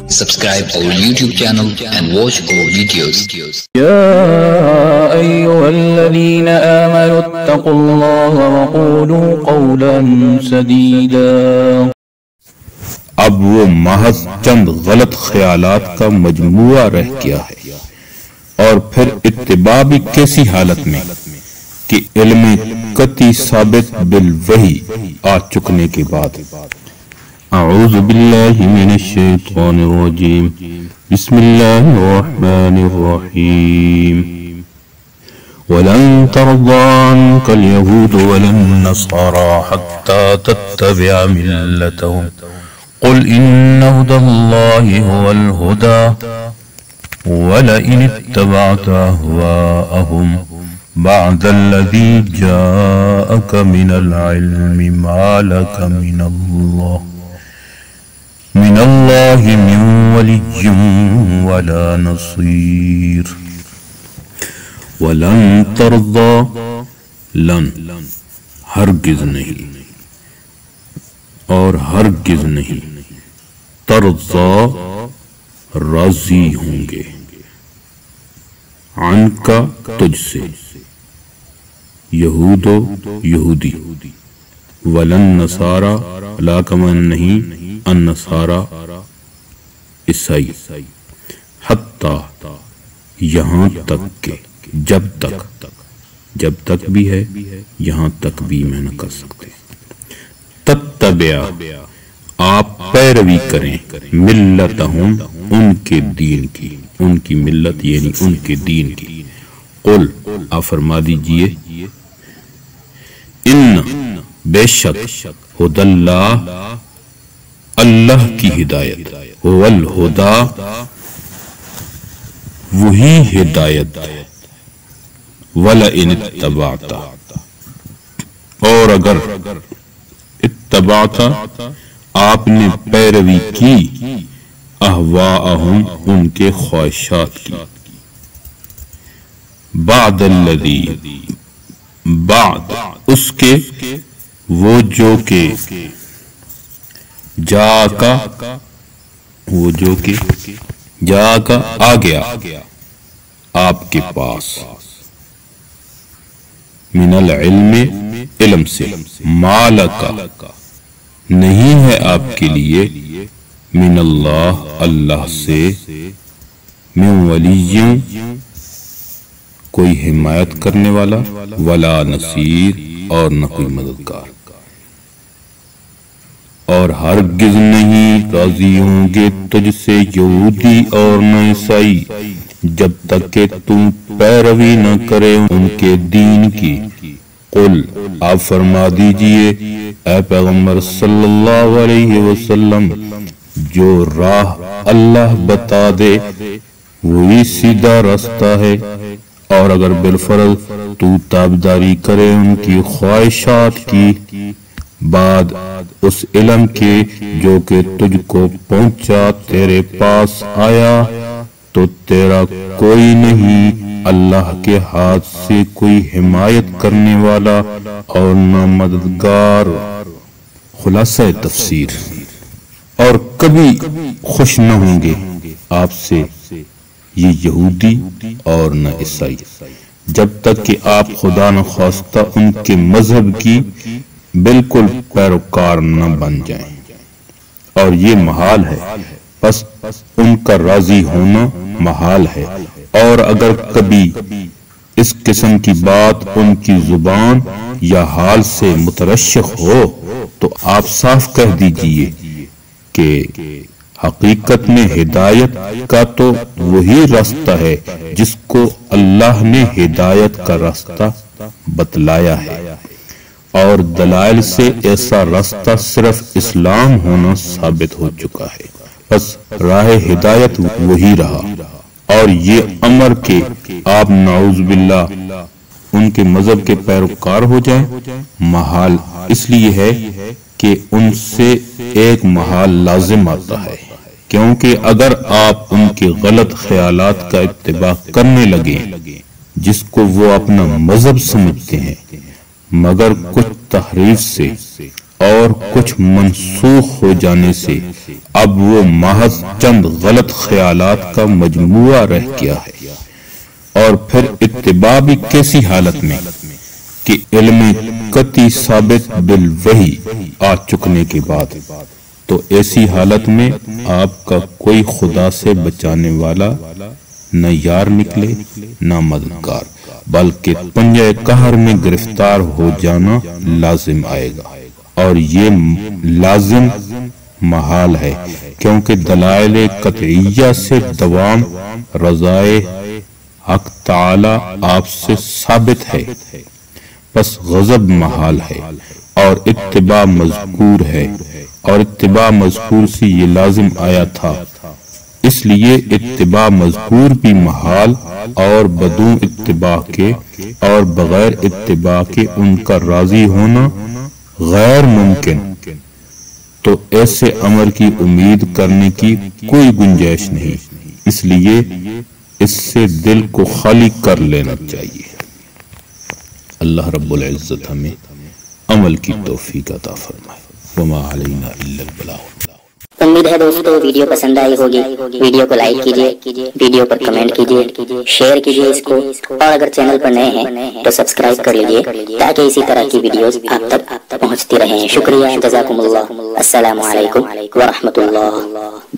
Subscribe our YouTube channel and watch our videos. يا أيها الذين آمنوا اتقوا الله وقولوا قولا سديدا. اب وہ محض چند غلط خیالات کا مجموعہ رہ گیا ہے، اور پھر اتباع بھی کیسی حالت میں کہ علم قطعی ثابت بالوحی آ چکنے کے بعد۔ اعوذ باللہ من الشیطان الرجیم، بسم اللہ الرحمن الرحیم۔ وَلَن تَرْضَىٰ عَنكَ الْيَهُودُ وَلَا النَّصَارَىٰ حَتَّىٰ تَتَّبِعَ مِلَّتَهُمْ قل إن هدى الله هو الهدى ولئن اتبعت أهواءهم بعد الذي جاءك من العلم ما لك من الله من ولي ولا نصير۔ ولن ترضى، لن ہرگز نہیں اور ہرگز نہیں، ترضا راضی ہوں گے، عن کا تجھ سے، یہود و یہودی، ولن نصارا لا کمن نہیں، النصارا عیسائی، حتی یہاں تک کہ، جب تک بھی ہے، یہاں تک بھی میں نہ کر سکتے۔ تتبع، آپ پیروی کریں، ملتہم، ان کے دین کی، ان کی ملت یعنی ان کے دین کی۔ قل، آپ فرما دیجئے، ان، بے شک، ہدی اللہ، اللہ کی ہدایت، هو الہدی، وہی ہدایت، وَلَئِنِ اتَّبَعْتَ، اور اگر اتبعتا، آپ نے پیروی کی، اہواءہم، ان کے خواہشات کی، بعد الذی، بعد اس کے، وہ جو کہ، وہ جو کہ جا کا آ گیا آپ کے پاس، من العلم، علم سے، مالکا، نہیں ہے آپ کے لیے، من اللہ، اللہ سے، من ولی، کوئی حمایت کرنے والا، ولا نصیر، اور نہ کوئی مددگار، اور ہرگز نہیں راضی ہوں گے تجھ سے یہودی اور نہ عیسائی، جب تک کہ تم پیروی نہ کرے ان کے دین کی۔ قل، آپ فرما دیجئے اے پیغمبر صلی اللہ علیہ وسلم، جو راہ اللہ بتا دے وہی سیدھا راستہ ہے، اور اگر بالفرض تو تابعداری کرے ان کی خواہشات کی، بعد اس علم کے جو کہ تجھ کو پہنچا، تیرے پاس آیا، تو تیرا کوئی نہیں اللہ کے ہاتھ سے کوئی حمایت کرنے والا اور نہ مددگار۔ خلاصہ تفسیر، اور کبھی خوش نہ ہوں گے آپ سے یہ یہودی اور نہ عیسائی، جب تک کہ آپ خدا نخواستہ ان کے مذہب کی بالکل پیروکار نہ بن جائیں، اور یہ محال ہے، بس ان کا راضی ہونا محال ہے۔ اور اگر کبھی اس قسم کی بات ان کی زبان یا حال سے مترشح ہو تو آپ صاف کہہ دیجئے کہ حقیقت میں ہدایت کا تو وہی راستہ ہے جس کو اللہ نے ہدایت کا راستہ بتلایا ہے، اور دلائل سے ایسا راستہ صرف اسلام ہونا ثابت ہو چکا ہے، بس راہ ہدایت وہی رہا۔ اور یہ امر کہ آپ نعوذ باللہ ان کے مذہب کے پیروکار ہو جائیں، محال اس لیے ہے کہ ان سے ایک محال لازم آتا ہے، کیونکہ اگر آپ ان کے غلط خیالات کا اتباع کرنے لگیں جس کو وہ اپنا مذہب سمجھتے ہیں، مگر کچھ تحریف سے اور کچھ منسوخ ہو جانے سے اب وہ محض چند غلط خیالات کا مجموعہ رہ گیا ہے۔ اور پھر اتباع بھی کیسی حالت میں کہ علم قطعی ثابت بالوحی آ چکنے کے بعد، تو ایسی حالت میں آپ کا کوئی خدا سے بچانے والا نہ یار نکلے نہ مددگار، بلکہ پنجہ قہر میں گرفتار ہو جانا لازم آئے گا۔ اور یہ لازم محال ہے، کیونکہ دلائل قطعیہ سے دوام رضائے حق تعالی آپ سے ثابت ہے، پس غضب محال ہے اور اتباع مذکور ہے، اور اتباع مذکور سے یہ لازم آیا تھا، اس لیے اتباع مذکور بھی محال اور بدون اتباع کے اور بغیر اتباع کے ان کا راضی ہونا غیر ممکن۔ تو ایسے امر کی امید کرنے کی کوئی گنجائش نہیں، اس لیے اس سے دل کو خالی کر لینا چاہیے۔ اللہ رب العزت ہمیں عمل کی توفیق عطا فرمائے۔ وما علینا الا البلاغ۔ امید ہے دوستو ویڈیو پسند آئی ہوگی۔ ویڈیو کو لائک کیجئے، ویڈیو پر کمنٹ کیجئے، شیئر کیجئے اس کو، اور اگر چینل پر نئے ہیں تو سبسکرائب کر لیجئے تاکہ اسی طرح کی ویڈیوز آپ تک پہنچتی رہیں۔ شکریہ، جزاکم اللہ، السلام علیکم ورحمۃ اللہ۔